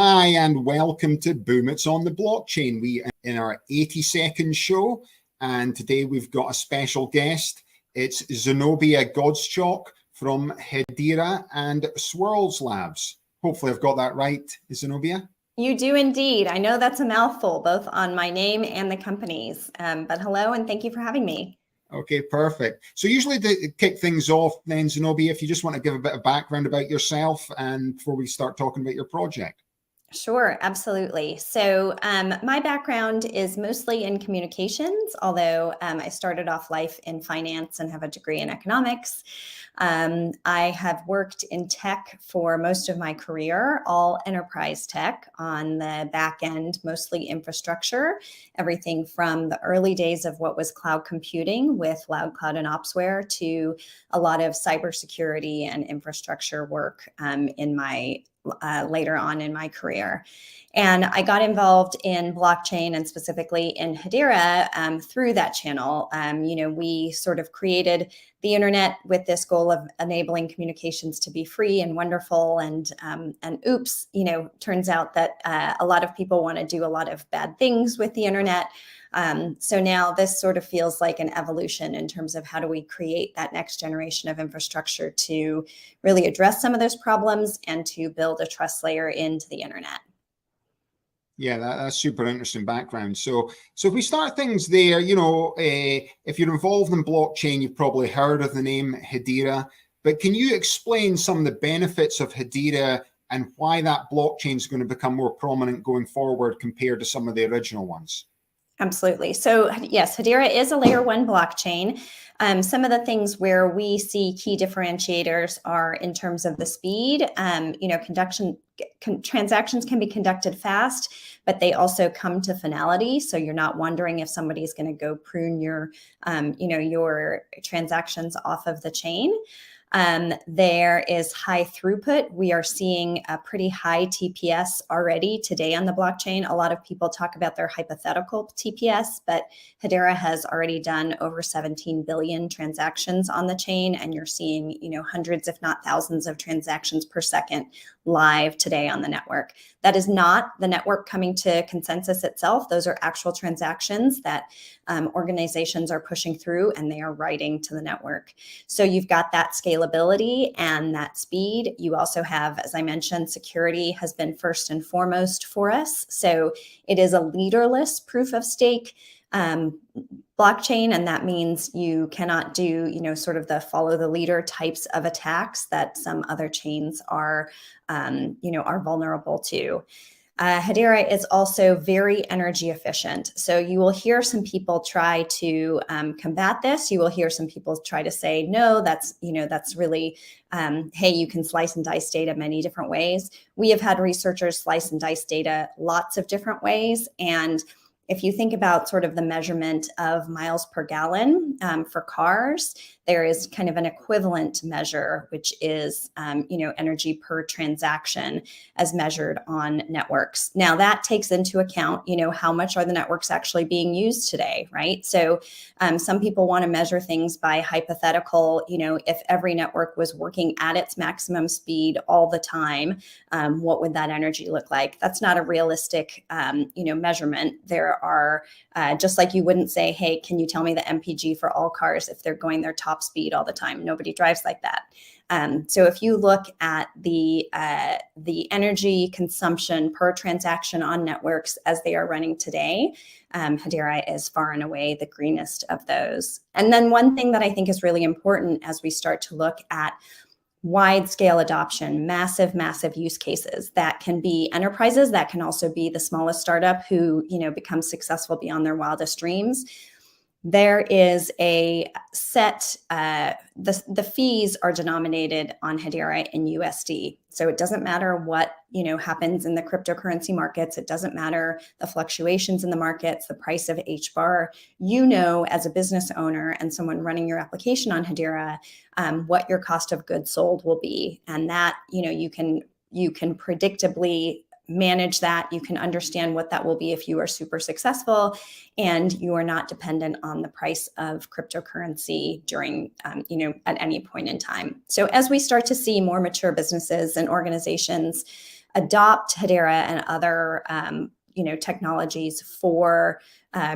Hi, and welcome to Boom It's on the Blockchain. We are in our 82nd show, and today we've got a special guest. It's Zenobia Godschalk from Hedera and SwirldsLabs. Hopefully I've got that right, Zenobia. You do indeed. I know that's a mouthful, both on my name and the companies, but hello and thank you for having me. Okay, perfect. So usually to kick things off then, Zenobia, if you just want to give a bit of background about yourself and before we start talking about your project. Sure, absolutely. So my background is mostly in communications, although I started off life in finance and have a degree in economics. I have worked in tech for most of my career, all enterprise tech on the back end, mostly infrastructure, everything from the early days of what was cloud computing with Loud Cloud and Opsware to a lot of cybersecurity and infrastructure work in my later on in my career. And I got involved in blockchain and specifically in Hedera through that channel. We sort of created the internet with this goal of enabling communications to be free and wonderful. And oops, turns out that a lot of people want to do a lot of bad things with the internet. So now this sort of feels like an evolution in terms of how do we create that next generation of infrastructure to really address some of those problems and to build a trust layer into the internet. Yeah, that's super interesting background. So if we start things there, if you're involved in blockchain, you've probably heard of the name Hedera, but can you explain some of the benefits of Hedera and why that blockchain is going to become more prominent going forward compared to some of the original ones? Absolutely. So yes, Hedera is a layer 1 blockchain. Some of the things where we see key differentiators are in terms of the speed. Transactions can be conducted fast, but they also come to finality. So you're not wondering if somebody is going to go prune your transactions off of the chain. There is high throughput. We are seeing a pretty high TPS already today on the blockchain. A lot of people talk about their hypothetical TPS, but Hedera has already done over 17 billion transactions on the chain, and you're seeing, hundreds, if not thousands of transactions per second live today on the network. That is not the network coming to consensus itself. Those are actual transactions that organizations are pushing through and they are writing to the network. So you've got that scalability and that speed. You also have, as I mentioned, security has been first and foremost for us. So it is a leaderless proof of stake blockchain, and that means you cannot do, sort of the follow the leader types of attacks that some other chains are vulnerable to. Hedera is also very energy efficient. So you will hear some people try to combat this. You will hear some people try to say, no, that's really, hey, you can slice and dice data many different ways. We have had researchers slice and dice data lots of different ways. And if you think about sort of the measurement of miles per gallon for cars, there is kind of an equivalent measure, which is, energy per transaction as measured on networks. Now that takes into account, how much are the networks actually being used today, right? So some people want to measure things by hypothetical, if every network was working at its maximum speed all the time, what would that energy look like? That's not a realistic, measurement. There are, just like you wouldn't say, hey, can you tell me the MPG for all cars if they're going their top speed all the time? Nobody drives like that. So if you look at the energy consumption per transaction on networks as they are running today, Hedera is far and away the greenest of those. And then one thing that I think is really important as we start to look at wide scale adoption, massive use cases that can be enterprises, that can also be the smallest startup who, becomes successful beyond their wildest dreams. There is a set, the fees are denominated on Hedera in USD. So it doesn't matter what, happens in the cryptocurrency markets. It doesn't matter the fluctuations in the markets, the price of HBAR. As a business owner and someone running your application on Hedera, what your cost of goods sold will be. And that, you can predictably manage that. You can understand what that will be if you are super successful and you are not dependent on the price of cryptocurrency during, at any point in time. So as we start to see more mature businesses and organizations adopt Hedera and other technologies for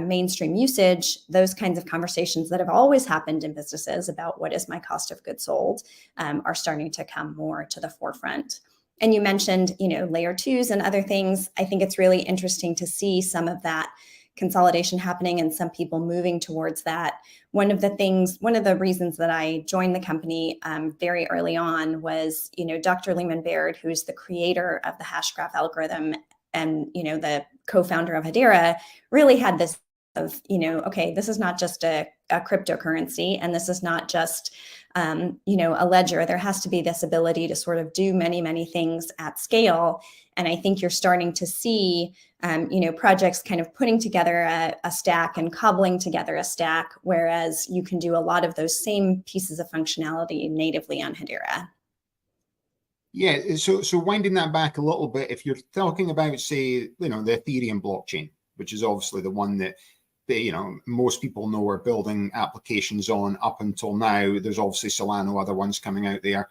mainstream usage, those kinds of conversations that have always happened in businesses about what is my cost of goods sold are starting to come more to the forefront. And you mentioned, layer twos and other things. I think it's really interesting to see some of that consolidation happening and some people moving towards that. One of the reasons that I joined the company very early on was, Dr. Lehman Baird, who's the creator of the Hashgraph algorithm and, the co-founder of Hedera, really had this of, okay, this is not just a cryptocurrency, and this is not just, a ledger. There has to be this ability to sort of do many, many things at scale. And I think you're starting to see, projects kind of putting together a stack and cobbling together a stack, whereas you can do a lot of those same pieces of functionality natively on Hedera. Yeah, so winding that back a little bit, if you're talking about, say, the Ethereum blockchain, which is obviously the one that most people know are building applications on up until now. There's obviously Solana, other ones coming out there.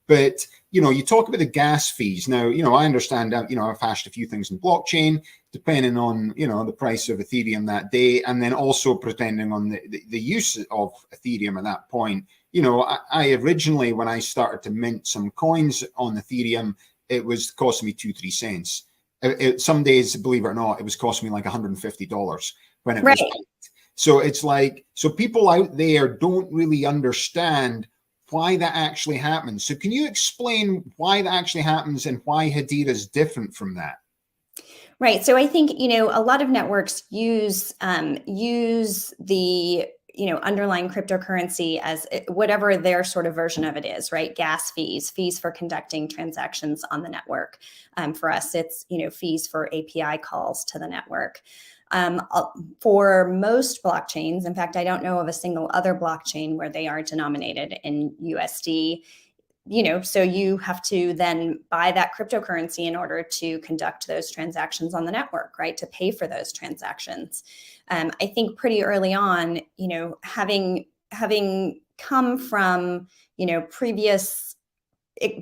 But, you talk about the gas fees. Now, I understand that, I've hashed a few things in blockchain, depending on, the price of Ethereum that day, and then also depending on the use of Ethereum at that point. I originally, when I started to mint some coins on Ethereum, it was costing me 2-3 cents. Some days, believe it or not, it was costing me like $150 when it was. So it's like, so people out there don't really understand why that actually happens. So can you explain why that actually happens and why Hedera is different from that? Right. So I think, a lot of networks use the underlying cryptocurrency as whatever their sort of version of it is, right? Gas fees for conducting transactions on the network. For us, it's, fees for API calls to the network. For most blockchains, in fact, I don't know of a single other blockchain where they are denominated in USD. So you have to then buy that cryptocurrency in order to conduct those transactions on the network, right? To pay for those transactions. I think pretty early on, having come from, previous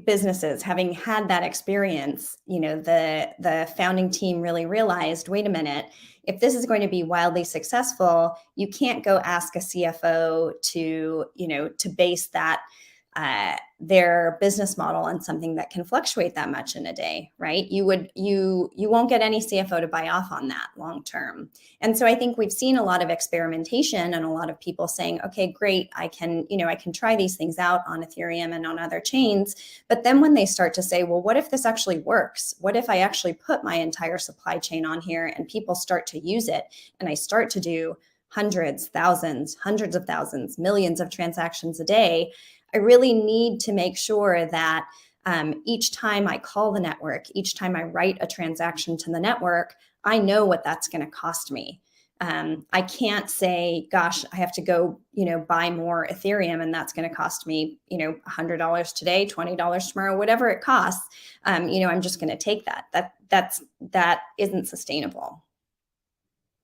businesses, having had that experience, the founding team really realized, wait a minute, if this is going to be wildly successful, you can't go ask a CFO to base that their business model on something that can fluctuate that much in a day, right? You won't get any CFO to buy off on that long term. And so I think we've seen a lot of experimentation and a lot of people saying, okay, great, I can try these things out on Ethereum and on other chains. But then when they start to say, well, what if this actually works? What if I actually put my entire supply chain on here and people start to use it and I start to do hundreds of thousands, millions of transactions a day? I really need to make sure that each time I call the network, each time I write a transaction to the network, I know what that's going to cost me. I can't say, gosh, I have to go, buy more Ethereum and that's going to cost me, $100 today, $20 tomorrow, whatever it costs. I'm just going to take that. That isn't sustainable.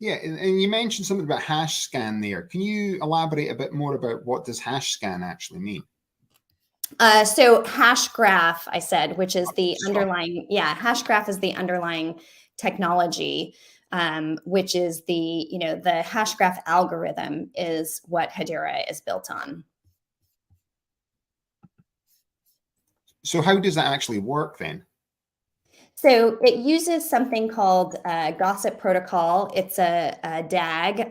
Yeah, and you mentioned something about hash scan there. Can you elaborate a bit more about what does hash scan actually mean? So Hashgraph, I said, which is the underlying, Hashgraph is the underlying technology, which is the Hashgraph algorithm is what Hedera is built on. So how does that actually work then? So it uses something called Gossip Protocol. It's a DAG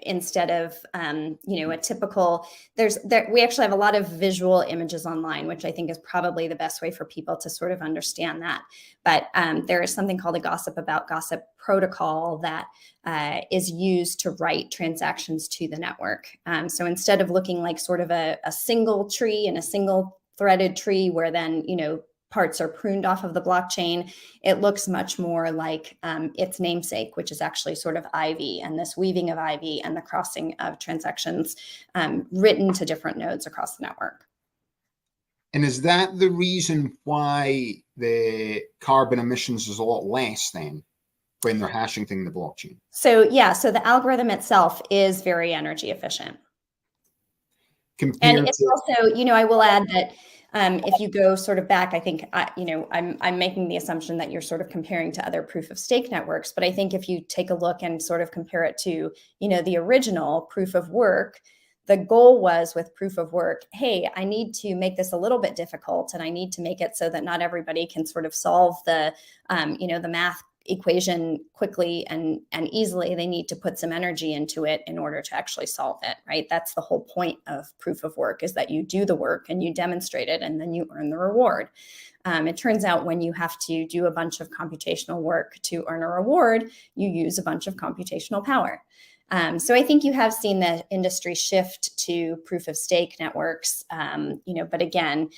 instead of a typical. We actually have a lot of visual images online, which I think is probably the best way for people to sort of understand that. But there is something called a Gossip Protocol that is used to write transactions to the network. So instead of looking like sort of a single tree and a single threaded tree where then parts are pruned off of the blockchain, it looks much more like its namesake, which is actually sort of ivy, and this weaving of ivy and the crossing of transactions written to different nodes across the network. And is that the reason why the carbon emissions is a lot less then when they're hashing things in the blockchain? So the algorithm itself is very energy efficient. And it's also, I will add that If you go sort of back, I think, I'm making the assumption that you're sort of comparing to other proof of stake networks. But I think if you take a look and sort of compare it to, the original proof of work, the goal was with proof of work, hey, I need to make this a little bit difficult, and I need to make it so that not everybody can sort of solve the math equation quickly and easily. They need to put some energy into it in order to actually solve it, right? That's the whole point of proof of work, is that you do the work and you demonstrate it and then you earn the reward. It turns out when you have to do a bunch of computational work to earn a reward, you use a bunch of computational power. So I think you have seen the industry shift to proof of stake networks, but again,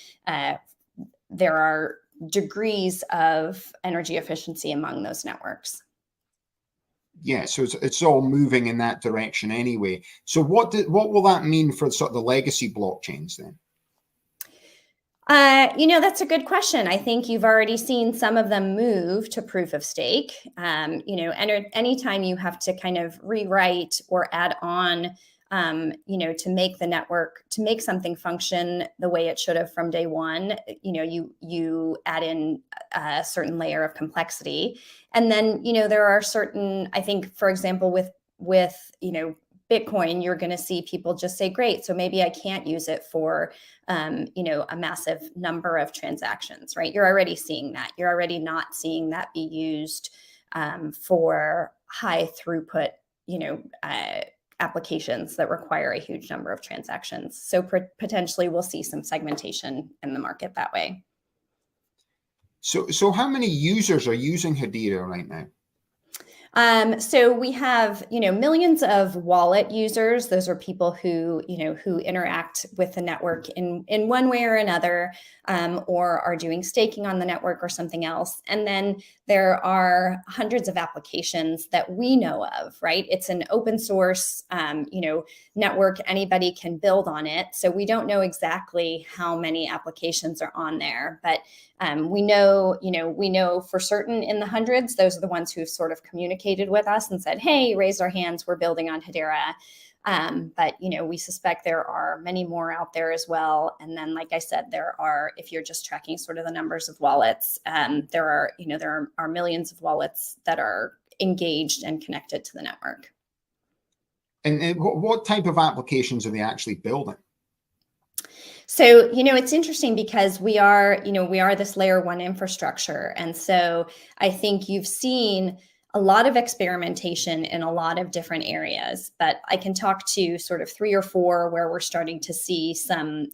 there are degrees of energy efficiency among those networks. Yeah, so it's all moving in that direction anyway. So what will that mean for sort of the legacy blockchains then? That's a good question. I think you've already seen some of them move to proof of stake. And anytime you have to kind of rewrite or add on, to make the network, to make something function the way it should have from day one, you add in a certain layer of complexity. And then, there are certain, I think, for example, with Bitcoin, you're going to see people just say, great, so maybe I can't use it for, a massive number of transactions, right? You're already seeing that. You're already not seeing that be used for high throughput, applications that require a huge number of transactions. So potentially we'll see some segmentation in the market that way. So how many users are using Hedera right now? So we have, millions of wallet users. Those are people who interact with the network in one way or another, or are doing staking on the network or something else. And then there are hundreds of applications that we know of, right? It's an open source, network. Anybody can build on it. So we don't know exactly how many applications are on there, but we know for certain in the hundreds. Those are the ones who've sort of communicated with us and said, hey, raised our hands, we're building on Hedera. But we suspect there are many more out there as well. And then, like I said, there are, if you're just tracking sort of the numbers of wallets, there are millions of wallets that are engaged and connected to the network. And what type of applications are they actually building? So, it's interesting because we are this layer one infrastructure. And so I think you've seen a lot of experimentation in a lot of different areas, but I can talk to sort of 3 or 4 where we're starting to see some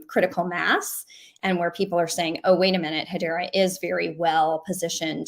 critical mass, and where people are saying, oh, wait a minute, Hedera is very well positioned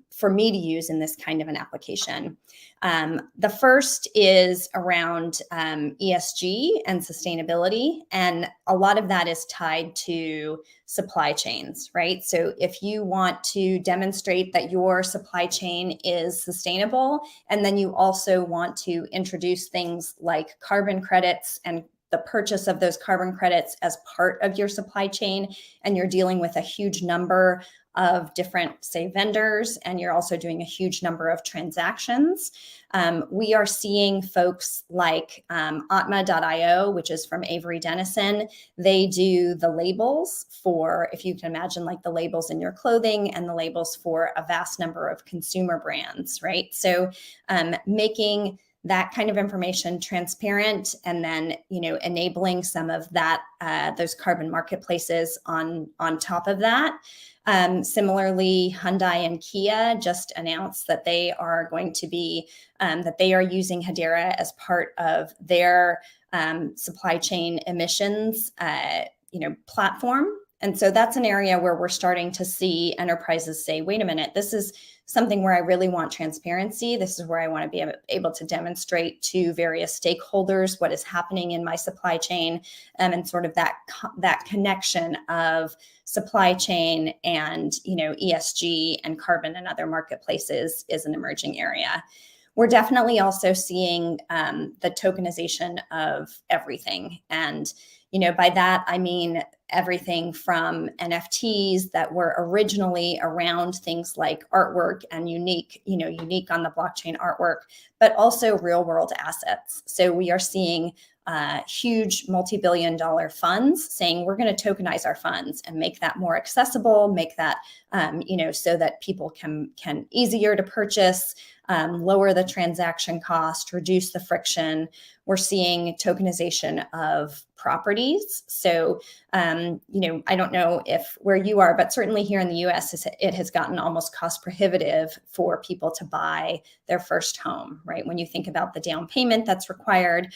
for me to use in this kind of an application. The first is around ESG and sustainability. And a lot of that is tied to supply chains, right? So if you want to demonstrate that your supply chain is sustainable, and then you also want to introduce things like carbon credits and the purchase of those carbon credits as part of your supply chain, and you're dealing with a huge number of different, say, vendors, and you're also doing a huge number of transactions. We are seeing folks like Atma.io, which is from Avery Dennison. They do the labels for, if you can imagine, like the labels in your clothing and the labels for a vast number of consumer brands, right? So making that kind of information transparent, and then enabling some of that, those carbon marketplaces on top of that. Similarly, Hyundai and Kia just announced that they are going to be that they are using Hedera as part of their supply chain emissions platform. And so that's an area where we're starting to see enterprises say, wait a minute, this is something where I really want transparency. This is where I want to be able to demonstrate to various stakeholders what is happening in my supply chain, and sort of that connection of supply chain and ESG and carbon and other marketplaces is an emerging area. We're definitely also seeing the tokenization of everything. And by that, I mean everything from NFTs that were originally around things like artwork and unique on the blockchain artwork, but also real world assets. So we are seeing huge multi-billion-dollar funds saying we're going to tokenize our funds and make that more accessible, make that so that people can easier to purchase, lower the transaction cost, reduce the friction. We're seeing tokenization of properties. So, I don't know if where you are, but certainly here in the US, it has gotten almost cost prohibitive for people to buy their first home, right? When you think about the down payment that's required,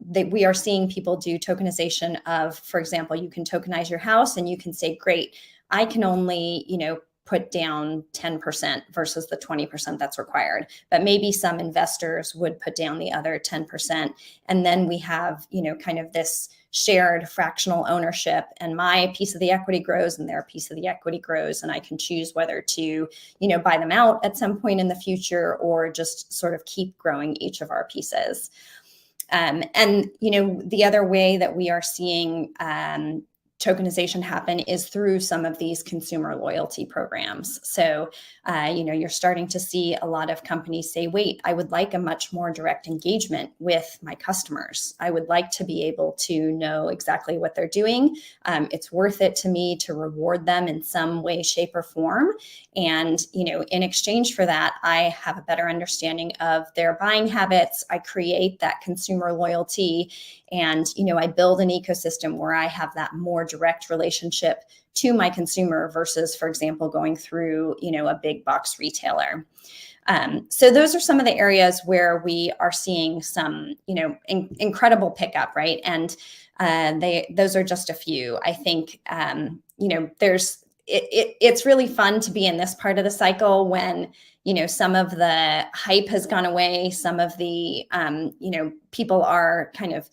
we are seeing people do tokenization of, for example, you can tokenize your house and you can say, great, I can only, put down 10% versus the 20% that's required. But maybe some investors would put down the other 10%. And then we have, kind of this shared fractional ownership, and my piece of the equity grows and their piece of the equity grows. And I can choose whether to, buy them out at some point in the future or just sort of keep growing each of our pieces. And the other way that we are seeing tokenization happen is through some of these consumer loyalty programs. So, you're starting to see a lot of companies say, wait, I would like a much more direct engagement with my customers. I would like to be able to know exactly what they're doing. It's worth it to me to reward them in some way, shape, or form. And, in exchange for that, I have a better understanding of their buying habits. I create that consumer loyalty. And, I build an ecosystem where I have that more direct relationship to my consumer versus, for example, going through, a big box retailer. So those are some of the areas where we are seeing some, incredible pickup, right? And those are just a few. I think, it's really fun to be in this part of the cycle when, some of the hype has gone away. Some of the, people are kind of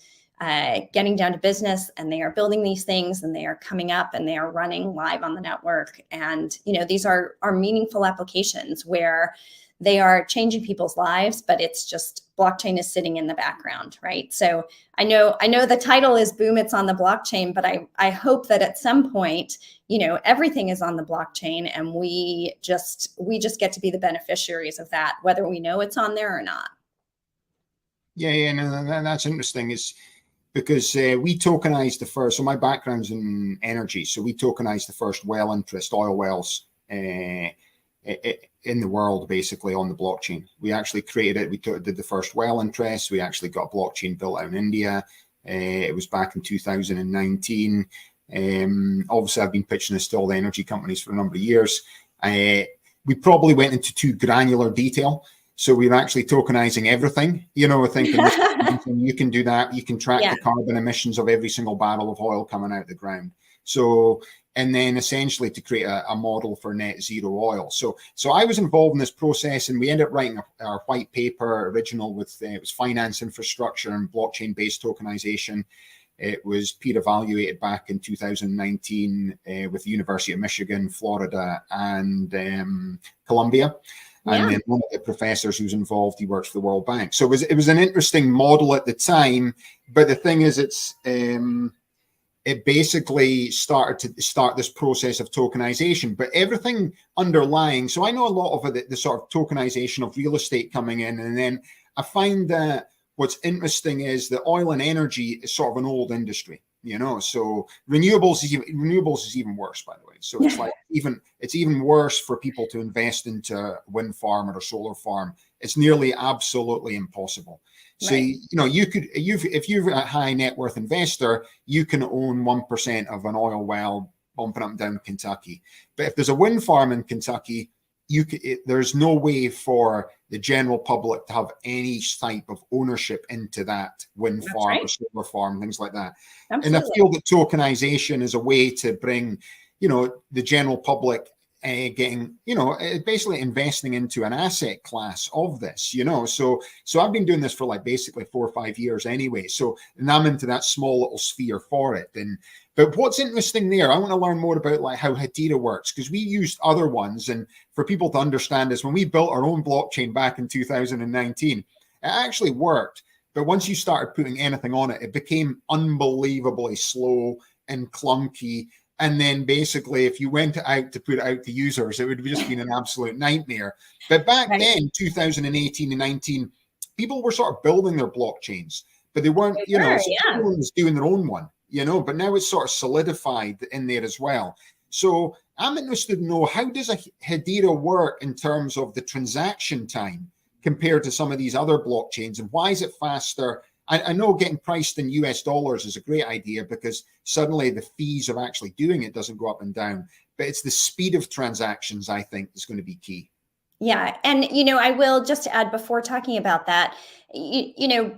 getting down to business, and they are building these things, and they are coming up, and they are running live on the network. And, these are meaningful applications where they are changing people's lives, but it's just blockchain is sitting in the background, right? So I know the title is Boom, It's on the Blockchain, but I hope that at some point, everything is on the blockchain, and we just get to be the beneficiaries of that, whether we know it's on there or not. Yeah, no, that's interesting. Is because we tokenized the first, so my background's in energy, so we tokenized the first well interest, oil wells in the world, basically on the blockchain. We actually created it. We did the first well interest. We actually got a blockchain built out in India. It was back in 2019. Obviously, I've been pitching this to all the energy companies for a number of years. We probably went into too granular detail. So we're actually tokenizing everything, thinking you can do that. You can track the carbon emissions of every single barrel of oil coming out of the ground. So, and then essentially to create a model for net zero oil. So I was involved in this process, and we ended up writing our white paper original with, it was finance infrastructure and blockchain-based tokenization. It was peer evaluated back in 2019 with the University of Michigan, Florida, and Columbia. And then one of the professors who's involved, he works for the World Bank. So it was an interesting model at the time. But the thing is, it basically started this process of tokenization. But everything underlying, so I know a lot of the sort of tokenization of real estate coming in. And then I find that what's interesting is that oil and energy is sort of an old industry. So renewables is even worse, by the way. So it's like it's even worse for people to invest into a wind farm or a solar farm. It's nearly absolutely impossible. So, right. If you're a high net worth investor, you can own 1% of an oil well bumping up and down Kentucky. But if there's a wind farm in Kentucky, there's no way for the general public to have any type of ownership into that wind farm or solar farm, things like that. Absolutely. And I feel that tokenization is a way to bring, the general public getting, basically investing into an asset class of this, So I've been doing this for basically 4 or 5 years anyway. So, and I'm into that small little sphere for it. But what's interesting there, I want to learn more about how Hedera works, because we used other ones. And for people to understand this, when we built our own blockchain back in 2019, it actually worked. But once you started putting anything on it, it became unbelievably slow and clunky. And then basically, if you went out to put it out to users, it would have just been an absolute nightmare. But back then, 2018 and 19, people were sort of building their blockchains. but they weren't, you know, so yeah. everyone was doing their own one, you know, but now it's sort of solidified in there as well. So I'm interested to know, how does a Hedera work in terms of the transaction time compared to some of these other blockchains, and why is it faster? I know getting priced in US dollars is a great idea because suddenly the fees of actually doing it doesn't go up and down, but it's the speed of transactions, I think, is going to be key. Yeah. And, you know, I will just add before talking about that, you know,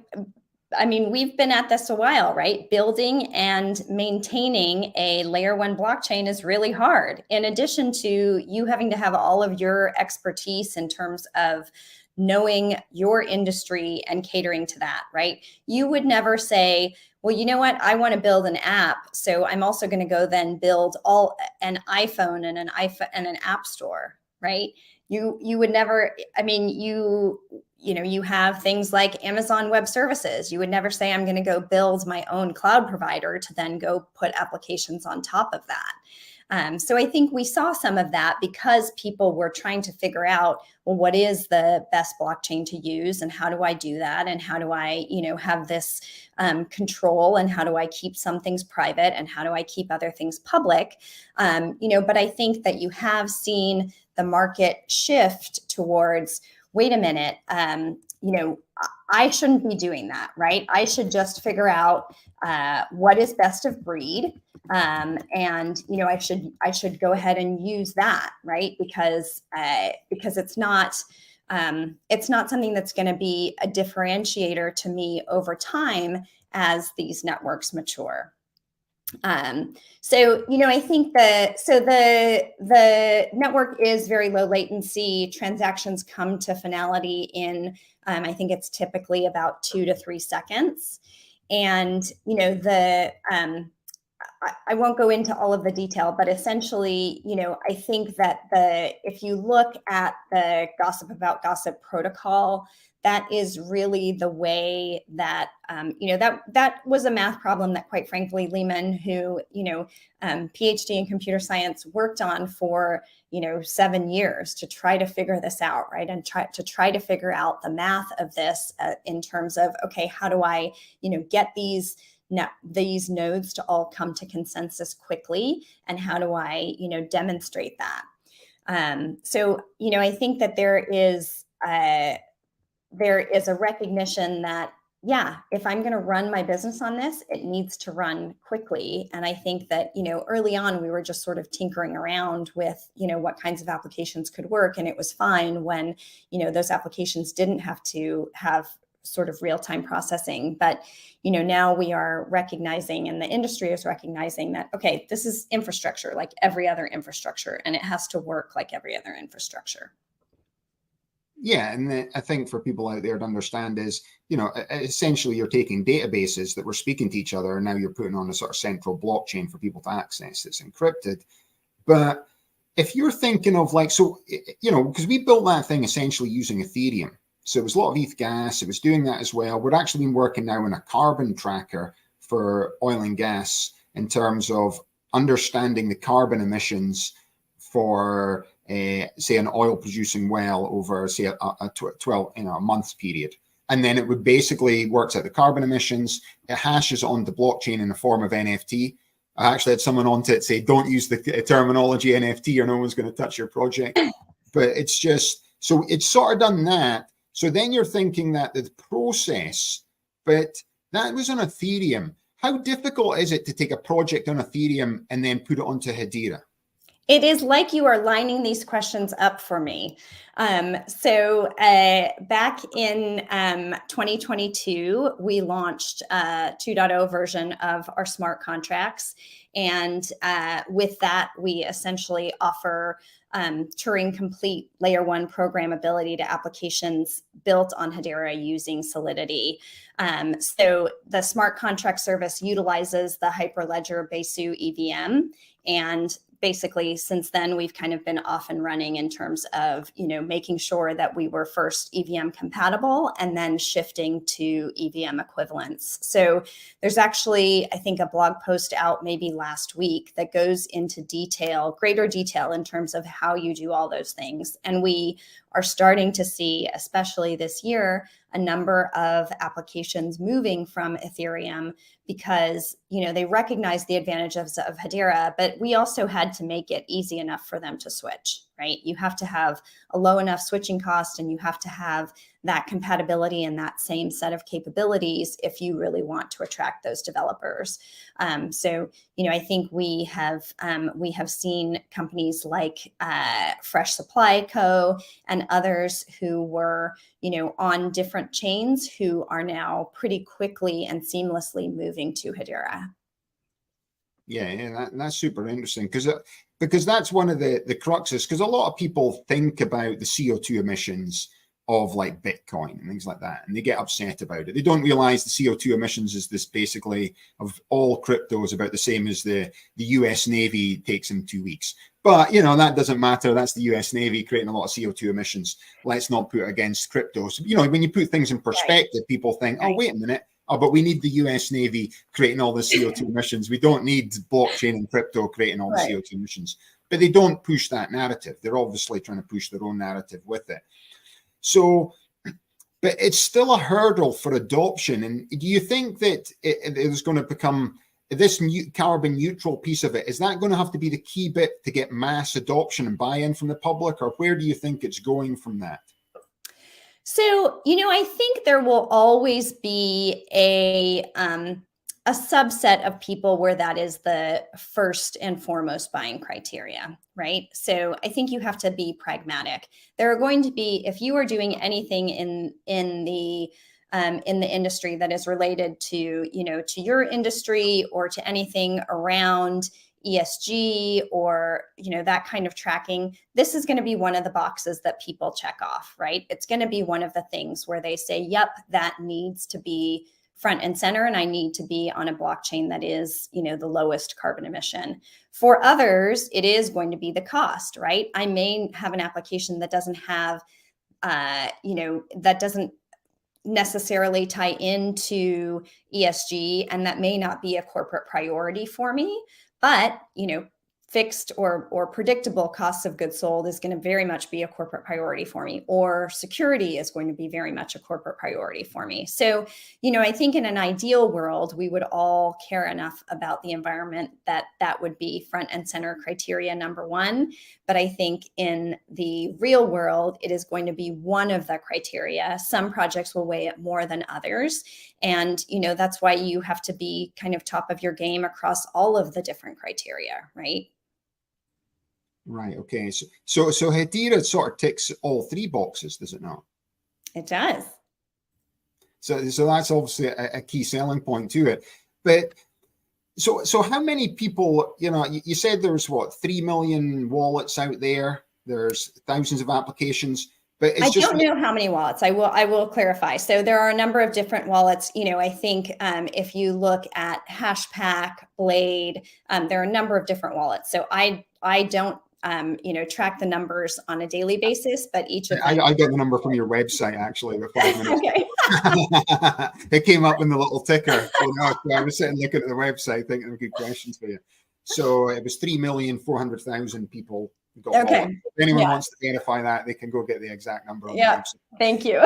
I mean, we've been at this a while, right? Building and maintaining a layer one blockchain is really hard. In addition to you having to have all of your expertise in terms of knowing your industry and catering to that, right? You would never say, well, you know what? I want to build an app, so I'm also going to go then build an iPhone and an app store, right? You would never, I mean, you know, you have things like Amazon Web Services. You would never say, I'm going to go build my own cloud provider to then go put applications on top of that. So I think we saw some of that because people were trying to figure out, well, what is the best blockchain to use, and how do I do that, and how do I, you know, have this control, and how do I keep some things private, and how do I keep other things public? You know, but I think that you have seen the market shift towards, wait a minute, you know, I shouldn't be doing that, right? I should just figure out what is best of breed. And, you know, I should go ahead and use that, right? Because it's not something that's going to be a differentiator to me over time as these networks mature. So, you know, I think the network is very low latency. Transactions come to finality in, I think it's typically about 2 to 3 seconds. And, you know, I won't go into all of the detail, but essentially, you know, I think that if you look at the Gossip About Gossip protocol, that is really the way that, you know, that was a math problem that, quite frankly, Lehman, who, you know, PhD in computer science, worked on for, you know, 7 years to try to figure this out, right? And try to figure out the math of this in terms of, okay, how do I, you know, get these nodes to all come to consensus quickly, and how do I, you know, demonstrate that? So, you know, I think that there is a recognition that, yeah, if I'm going to run my business on this, it needs to run quickly. And I think that, you know, early on, we were just sort of tinkering around with, you know, what kinds of applications could work. And it was fine when, you know, those applications didn't have to have sort of real-time processing. But, you know, now we are recognizing, and the industry is recognizing that, okay, this is infrastructure like every other infrastructure, and it has to work like every other infrastructure. Yeah, and I think for people out there to understand is, you know, essentially you're taking databases that were speaking to each other, and now you're putting on a sort of central blockchain for people to access that's encrypted. But if you're thinking of like, so, you know, because we built that thing essentially using Ethereum. So it was a lot of ETH gas. It was doing that as well. We're actually been working now on a carbon tracker for oil and gas in terms of understanding the carbon emissions for, say, an oil producing well over, say, a 12, you know, a month period. And then it would basically works out the carbon emissions. It hashes on the blockchain in the form of NFT. I actually had someone on to it say, don't use the terminology NFT or no one's going to touch your project. But it's just, so it's sort of done that. So then you're thinking that the process, but that was on Ethereum. How difficult is it to take a project on Ethereum and then put it onto Hedera? It is like you are lining these questions up for me. So back in 2022, we launched a 2.0 version of our smart contracts. And with that, we essentially offer Turing complete layer one programmability to applications built on Hedera using Solidity. So the smart contract service utilizes the Hyperledger Besu EVM, and basically since then we've kind of been off and running in terms of, you know, making sure that we were first EVM compatible and then shifting to EVM equivalents. So there's actually, I think, a blog post out maybe last week that goes into greater detail in terms of how you do all those things. And we are starting to see, especially this year, a number of applications moving from Ethereum because, they recognize the advantages of Hedera, but we also had to make it easy enough for them to switch, right? You have to have a low enough switching cost, and you have to have that compatibility and that same set of capabilities if you really want to attract those developers. So, I think we have seen companies like Fresh Supply Co. and others who were, on different chains who are now pretty quickly and seamlessly moving to Hedera. Yeah, that's super interesting because that's one of the cruxes, because a lot of people think about the CO2 emissions of like Bitcoin and things like that, and they get upset about it. They don't realize the CO2 emissions is this basically of all crypto is about the same as the US Navy takes in 2 weeks. But, that doesn't matter. That's the US Navy creating a lot of CO2 emissions. Let's not put it against crypto. So, when you put things in perspective, people think, oh, wait a minute. Oh, but we need the US Navy creating all the CO2 emissions. We don't need blockchain and crypto creating all the CO2 emissions. But they don't push that narrative. They're obviously trying to push their own narrative with it. So, but it's still a hurdle for adoption. And do you think that it is going to become this new carbon neutral piece of it? Is that going to have to be the key bit to get mass adoption and buy-in from the public, or where do you think it's going from that? So, I think there will always be a subset of people where that is the first and foremost buying criteria, right? So I think you have to be pragmatic. There are going to be, if you are doing anything in the industry that is related to, to your industry or to anything around ESG or, that kind of tracking, this is going to be one of the boxes that people check off, right? It's going to be one of the things where they say, yep, that needs to be front and center, and I need to be on a blockchain that is, the lowest carbon emission. For others, it is going to be the cost, right? I may have an application that doesn't have, that doesn't necessarily tie into ESG, and that may not be a corporate priority for me, but, fixed or predictable costs of goods sold is going to very much be a corporate priority for me, or security is going to be very much a corporate priority for me. So, I think in an ideal world, we would all care enough about the environment that would be front and center criteria number one. But I think in the real world, it is going to be one of the criteria. Some projects will weigh it more than others. And, that's why you have to be kind of top of your game across all of the different criteria, right? Right. Okay. So Hedera sort of ticks all three boxes, does it not? It does. So that's obviously a key selling point to it. But so how many people? You said there's 3 million wallets out there. There's thousands of applications. But I don't know how many wallets. I will clarify. So there are a number of different wallets. I think if you look at Hashpack, Blade, there are a number of different wallets. So I don't track the numbers on a daily basis, but each of them. I got the number from your website actually with 5 minutes. Okay. It came up in the little ticker. I was sitting looking at the website thinking of good questions for you. So it was 3,400,000 people. Okay. If anyone wants to verify that, they can go get the exact number on the website. Thank you.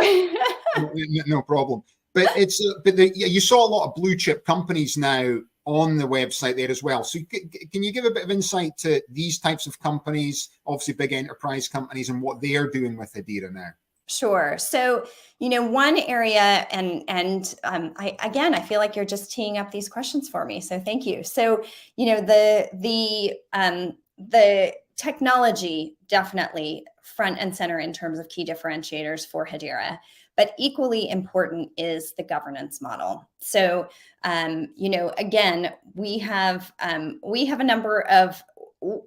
No problem. But you saw a lot of blue chip companies now on the website there as well. So can you give a bit of insight to these types of companies, obviously big enterprise companies, and what they're doing with Hedera now? Sure. So, one area, and I feel like you're just teeing up these questions for me. So thank you. So, the technology definitely front and center in terms of key differentiators for Hedera, but equally important is the governance model. So, again, we have a number of,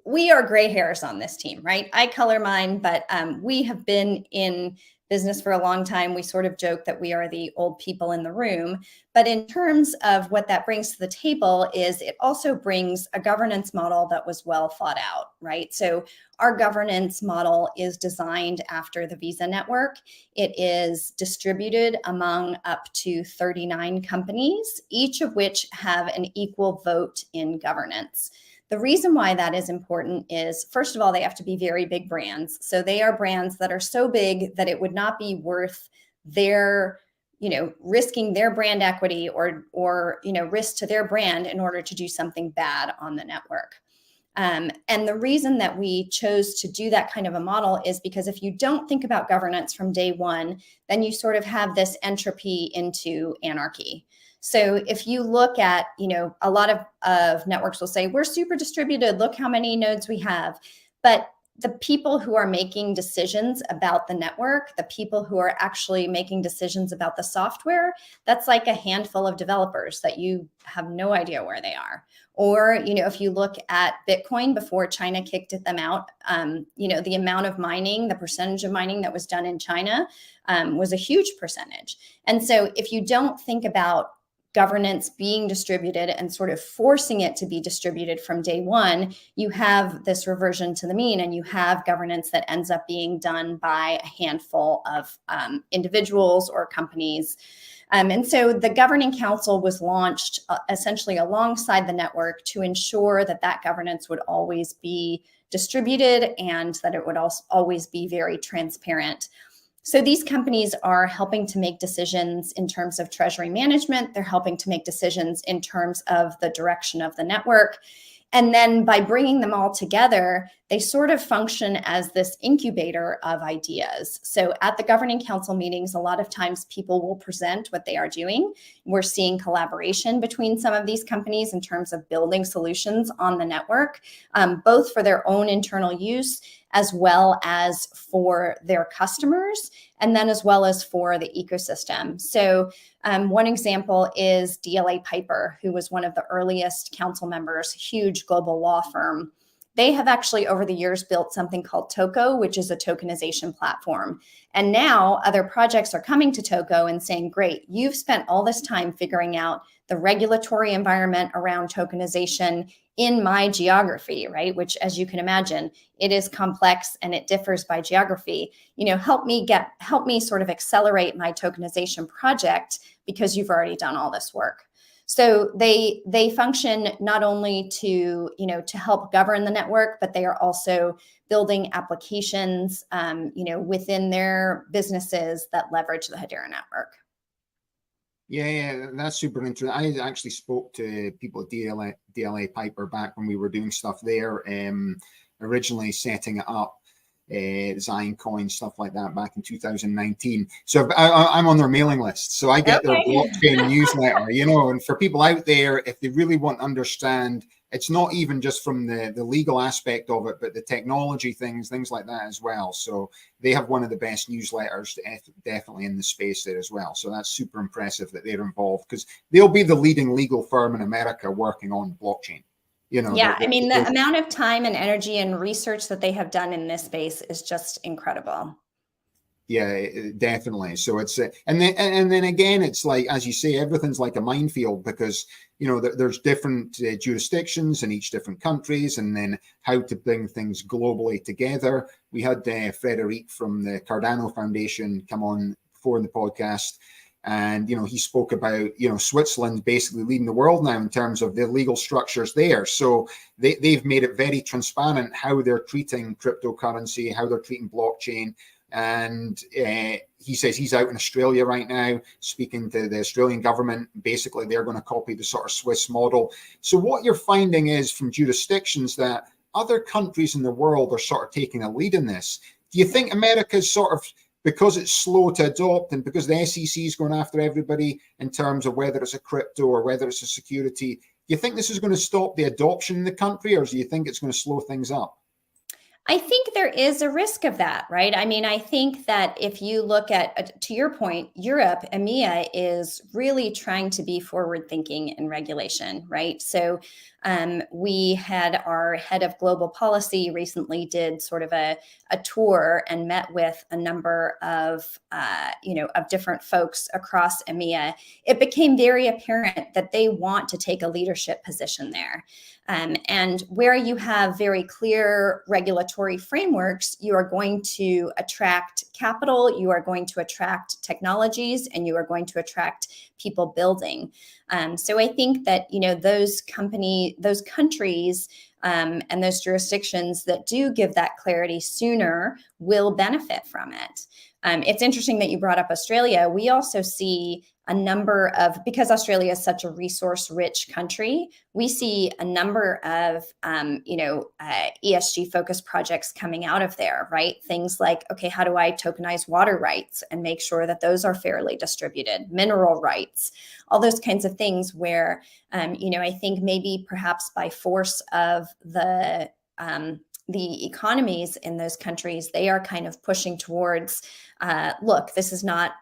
we are gray hairs on this team, right? I color mine, but we have been in business for a long time. We sort of joke that we are the old people in the room. But in terms of what that brings to the table is it also brings a governance model that was well thought out, right? So our governance model is designed after the Visa network. It is distributed among up to 39 companies, each of which have an equal vote in governance. The reason why that is important is, first of all, they have to be very big brands. So they are brands that are so big that it would not be worth their risking their brand equity or risk to their brand in order to do something bad on the network. And the reason that we chose to do that kind of a model is because if you don't think about governance from day one, then you sort of have this entropy into anarchy. So if you look at, a lot of networks will say, we're super distributed, look how many nodes we have. But the people who are making decisions about the network, the people who are actually making decisions about the software, that's like a handful of developers that you have no idea where they are. Or, if you look at Bitcoin before China kicked them out, the amount of mining, the percentage of mining that was done in China was a huge percentage. And so if you don't think about governance being distributed and sort of forcing it to be distributed from day one, you have this reversion to the mean, and you have governance that ends up being done by a handful of individuals or companies. And so the Governing Council was launched essentially alongside the network to ensure that that governance would always be distributed and that it would also always be very transparent. So these companies are helping to make decisions in terms of treasury management. They're helping to make decisions in terms of the direction of the network. And then by bringing them all together, they sort of function as this incubator of ideas. So at the Governing Council meetings, a lot of times people will present what they are doing. We're seeing collaboration between some of these companies in terms of building solutions on the network, both for their own internal use as well as for their customers, and then as well as for the ecosystem. So one example is DLA Piper, who was one of the earliest council members, huge global law firm. They have actually over the years built something called Toko, which is a tokenization platform. And now other projects are coming to Toko and saying, great, you've spent all this time figuring out the regulatory environment around tokenization in my geography, right? Which, as you can imagine, it is complex and it differs by geography. Help me sort of accelerate my tokenization project because you've already done all this work. So they function not only to help govern the network, but they are also building applications, within their businesses that leverage the Hedera network. Yeah, that's super interesting. I actually spoke to people at DLA Piper back when we were doing stuff there, originally setting it up, Zion Coin, stuff like that back in 2019. So I'm on their mailing list. So I get their blockchain newsletter, and for people out there, if they really want to understand, it's not even just from the legal aspect of it, but the technology things like that as well. So they have one of the best newsletters definitely in the space there as well. So that's super impressive that they're involved, because they'll be the leading legal firm in America working on blockchain. Yeah, the amount of time and energy and research that they have done in this space is just incredible. Yeah, definitely. So it's and then again, it's like, as you say, everything's like a minefield, because there's different jurisdictions in each different countries, and then how to bring things globally together. We had Frederic from the Cardano Foundation come on before in the podcast, and he spoke about Switzerland basically leading the world now in terms of the legal structures there. So they've made it very transparent how they're treating cryptocurrency, how they're treating blockchain. And he says he's out in Australia right now speaking to the Australian government. Basically, they're going to copy the sort of Swiss model. So what you're finding is from jurisdictions that other countries in the world are sort of taking a lead in this. Do you think America's sort of, because it's slow to adopt and because the SEC is going after everybody in terms of whether it's a crypto or whether it's a security, do you think this is going to stop the adoption in the country, or do you think it's going to slow things up? I think there is a risk of that, right? I think that if you look at, to your point, Europe, EMEA is really trying to be forward thinking in regulation, right? So we had our head of global policy recently did sort of a tour and met with a number of, of different folks across EMEA. It became very apparent that they want to take a leadership position there. And where you have very clear regulatory frameworks, you are going to attract capital, you are going to attract technologies, and you are going to attract people building. So I think that, those countries and those jurisdictions that do give that clarity sooner will benefit from it. It's interesting that you brought up Australia. We also see a number of, because Australia is such a resource-rich country, we see a number of, ESG-focused projects coming out of there, right? Things like, okay, how do I tokenize water rights and make sure that those are fairly distributed? Mineral rights, all those kinds of things where, I think maybe perhaps by force of the economies in those countries, they are kind of pushing towards, look, this is not,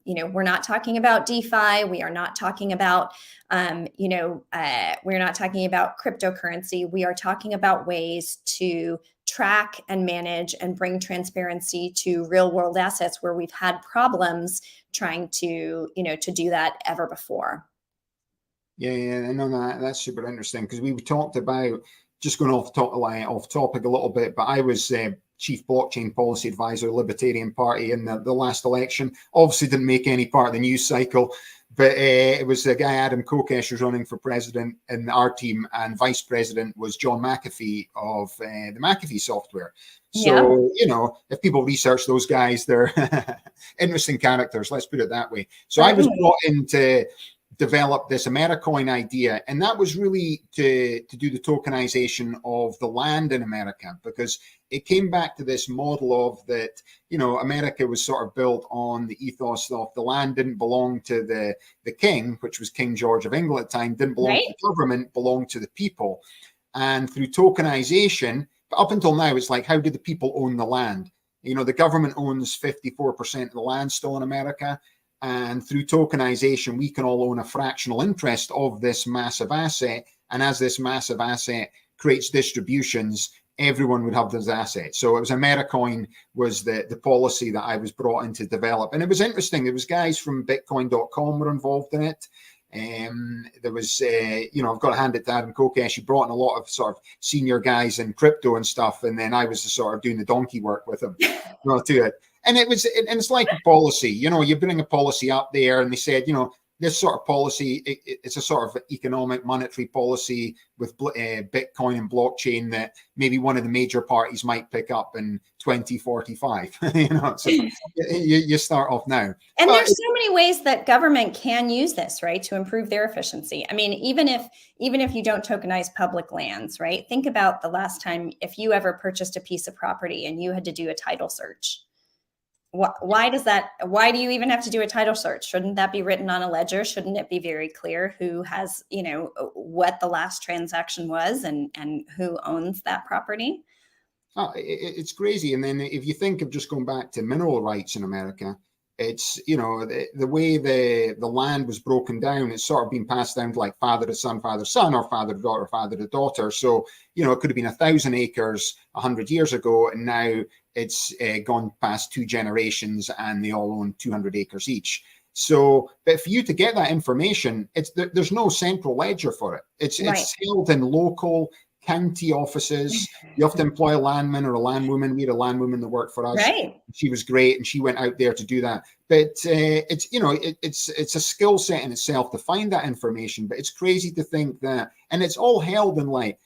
we're not talking about DeFi. We are not talking about, we're not talking about cryptocurrency. We are talking about ways to track and manage and bring transparency to real world assets where we've had problems trying to do that ever before. Yeah, I know that's super interesting, because we talked about, just going off topic a little bit, but I was chief blockchain policy advisor, Libertarian Party, in the last election. Obviously didn't make any part of the news cycle, but it was the guy Adam Kokesh who's running for president in our team, and vice president was John McAfee of the McAfee software. So, if people research those guys, they're interesting characters, let's put it that way. So I was brought in to develop this Americoin idea, and that was really to do the tokenization of the land in America, because it came back to this model of that, America was sort of built on the ethos of the land didn't belong to the king, which was King George of England at the time, didn't belong to the government, belonged to the people. And through tokenization, but up until now, it's like, how do the people own the land? The government owns 54% of the land still in America. And through tokenization, we can all own a fractional interest of this massive asset. And as this massive asset creates distributions, everyone would have this asset. So it was Americoin was the policy that I was brought in to develop. And it was interesting. There was guys from Bitcoin.com were involved in it. There was, I've got to hand it to Adam Kokesh. He brought in a lot of sort of senior guys in crypto and stuff. And then I was sort of doing the donkey work with him to it. And it's like a policy, you bring a policy up there, and they said, this sort of policy, it's a sort of economic monetary policy with Bitcoin and blockchain that maybe one of the major parties might pick up in 2045. So you start off now. And there's so many ways that government can use this, right, to improve their efficiency. I mean, even if you don't tokenize public lands, right, think about the last time, if you ever purchased a piece of property and you had to do a title search. Why do you even have to do a title search? Shouldn't that be written on a ledger? Shouldn't it be very clear who has, what the last transaction was and who owns that property? Oh, it's crazy. And then if you think of just going back to mineral rights in America, it's, the way the land was broken down, it's sort of been passed down to like father to son, or father to daughter, father to daughter. So, it could have been 1,000 acres 100 years ago, and now it's gone past 2 generations and they all own 200 acres each. So, but for you to get that information, there's no central ledger for it. It's held in local county offices. You have to employ a landman or a landwoman. We had a landwoman that worked for us. Right. She was great, and she went out there to do that. But it's a skill set in itself to find that information. But it's crazy to think that, and it's all held in like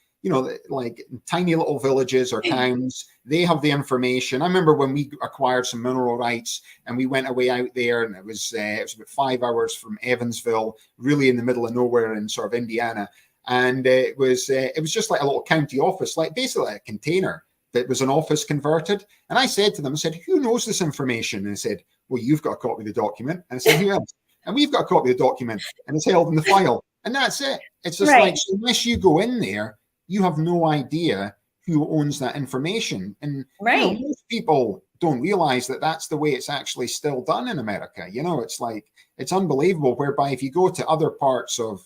tiny little villages or towns. They have the information. I remember when we acquired some mineral rights and we went away out there, and it was about 5 hours from Evansville, really in the middle of nowhere in sort of Indiana. And it was just like a little county office, like basically like a container that was an office converted. And I said to them, I said, who knows this information? And they said, well, you've got a copy of the document. And I said, who else? And we've got a copy of the document, and it's held in the file. And that's it. It's just like, so unless you go in there, you have no idea who owns that information. And most people don't realize that that's the way it's actually still done in America. It's like, it's unbelievable, whereby if you go to other parts of,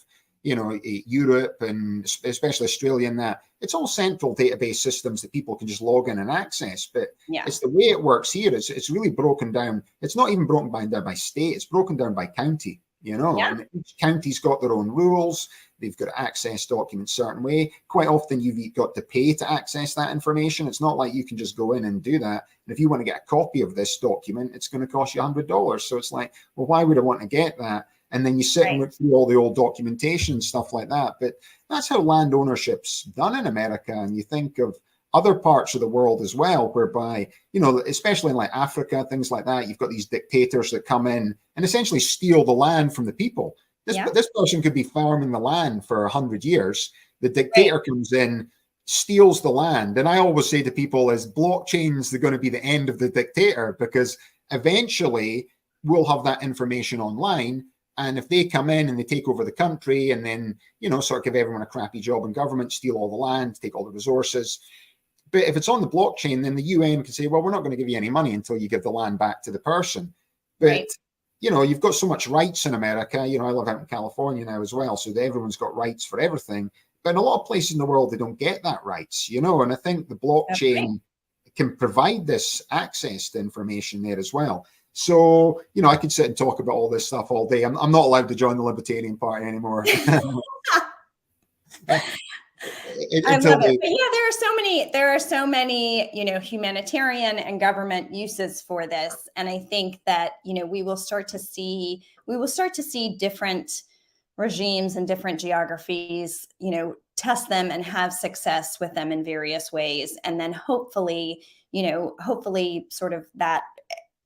Europe and especially Australia, and that it's all central database systems that people can just log in and access. But it's the way it works here. It's really broken down. It's not even broken down by state. It's broken down by county. And each county's got their own rules. They've got to access documents a certain way. Quite often you've got to pay to access that information. It's not like you can just go in and do that. And if you want to get a copy of this document, it's going to cost you $100. So it's like, well, why would I want to get that? And then you sit and look through all the old documentation and stuff like that. But that's how land ownership's done in America. And you think of other parts of the world as well, whereby, especially in like Africa, things like that, you've got these dictators that come in and essentially steal the land from the people. This person could be farming the land for 100 years. The dictator comes in, steals the land. And I always say to people, is blockchains going to be the end of the dictator? Because eventually we'll have that information online. And if they come in and they take over the country and then, sort of give everyone a crappy job in government, steal all the land, take all the resources. But if it's on the blockchain, then the UN can say, well, we're not going to give you any money until you give the land back to the person. But, you've got so much rights in America. I live out in California now as well. So everyone's got rights for everything. But in a lot of places in the world, they don't get that rights, and I think the blockchain can provide this access to information there as well. So, I could sit and talk about all this stuff all day. I'm not allowed to join the Libertarian Party anymore. I love it. But yeah, there are so many, humanitarian and government uses for this. And I think that, we will start to see different regimes and different geographies, test them and have success with them in various ways. And then hopefully sort of that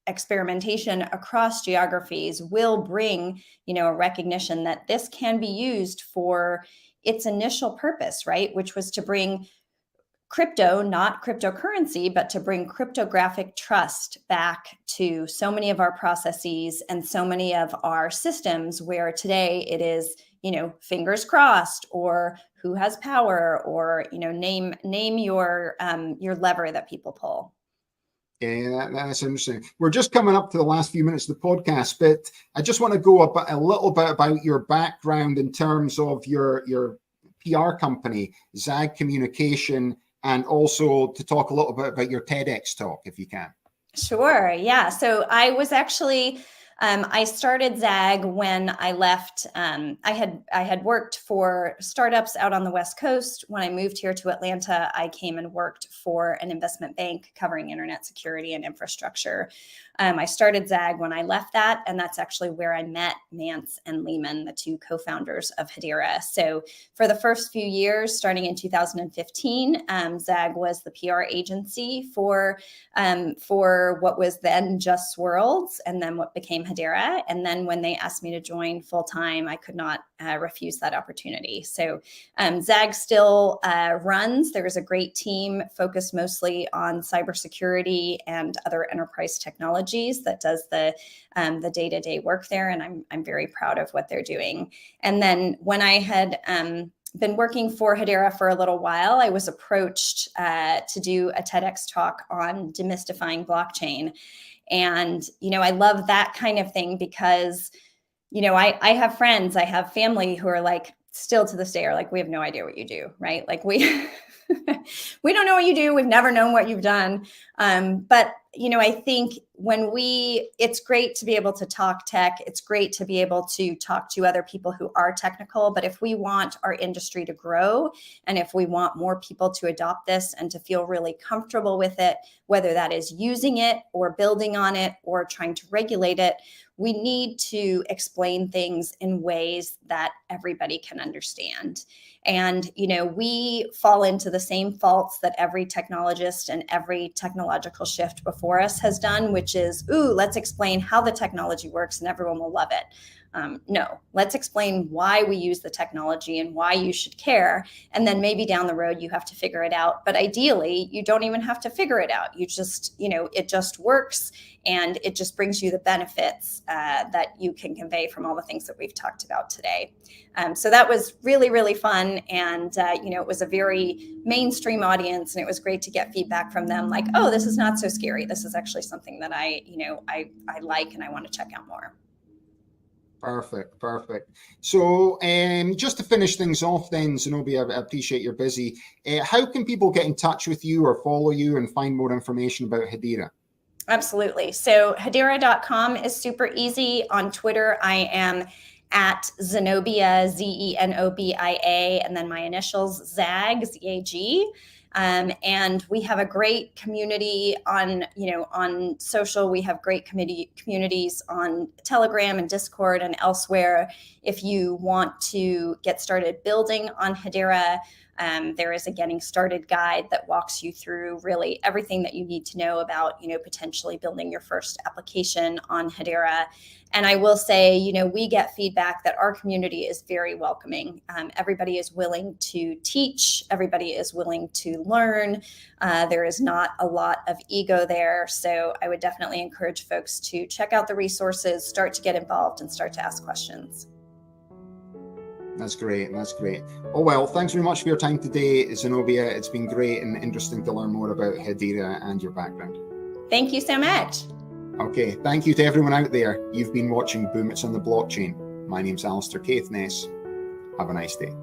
experimentation across geographies will bring, a recognition that this can be used for its initial purpose, right? Which was to bring crypto, not cryptocurrency, but to bring cryptographic trust back to so many of our processes and so many of our systems, where today it is, fingers crossed, or who has power, or, name your lever that people pull. Yeah, that's interesting. We're just coming up to the last few minutes of the podcast, but I just want to go a little bit about your background in terms of your PR company, ZAG Communication, and also to talk a little bit about your TEDx talk, if you can. Sure. Yeah. So I was actually, I started ZAG when I left. I had worked for startups out on the West Coast. When I moved here to Atlanta, I came and worked for an investment bank covering internet security and infrastructure. I started ZAG when I left that, and that's actually where I met Mance and Lehman, the two co-founders of Hedera. So for the first few years, starting in 2015, ZAG was the PR agency for what was then just Swirls, and then what became Hedera. And then when they asked me to join full time, I could not refuse that opportunity. So ZAG still runs. There's a great team focused mostly on cybersecurity and other enterprise technologies that does the day-to-day work there, and I'm very proud of what they're doing. And then when I had been working for Hedera for a little while, I was approached to do a TEDx talk on demystifying blockchain. And, I love that kind of thing because, I have friends, I have family who are like, still to this day are like, we have no idea what you do, right? Like we don't know what you do. We've never known what you've done. But, I think it's great to be able to talk tech. It's great to be able to talk to other people who are technical. But if we want our industry to grow, and if we want more people to adopt this and to feel really comfortable with it, whether that is using it or building on it or trying to regulate it, we need to explain things in ways that everybody can understand. And, we fall into the same faults that every technologist and every technological shift before us has done, which is, let's explain how the technology works and everyone will love it. No, let's explain why we use the technology and why you should care. And then maybe down the road, you have to figure it out. But ideally, you don't even have to figure it out. You just, it just works, and it just brings you the benefits that you can convey from all the things that we've talked about today. So that was really, really fun. And, it was a very mainstream audience, and it was great to get feedback from them like, oh, this is not so scary. This is actually something that I like and I want to check out more. Perfect. So just to finish things off then, Zenobia, I appreciate you're busy. How can people get in touch with you or follow you and find more information about Hedera? Absolutely. So Hedera.com is super easy. On Twitter, I am at Zenobia, Zenobia, and then my initials, ZAG, ZAG. And we have a great community on social. We have great communities on Telegram and Discord and elsewhere. If you want to get started building on Hedera, There is a getting started guide that walks you through really everything that you need to know about, potentially building your first application on Hedera. And I will say, we get feedback that our community is very welcoming. Everybody is willing to teach. Everybody is willing to learn. There is not a lot of ego there. So I would definitely encourage folks to check out the resources, start to get involved, and start to ask questions. That's great. That's great. Oh, well, thanks very much for your time today, Zenobia. It's been great and interesting to learn more about Hedera and your background. Thank you so much. Okay, thank you to everyone out there. You've been watching Boom It's on the Blockchain. My name's Alistair Caithness. Have a nice day.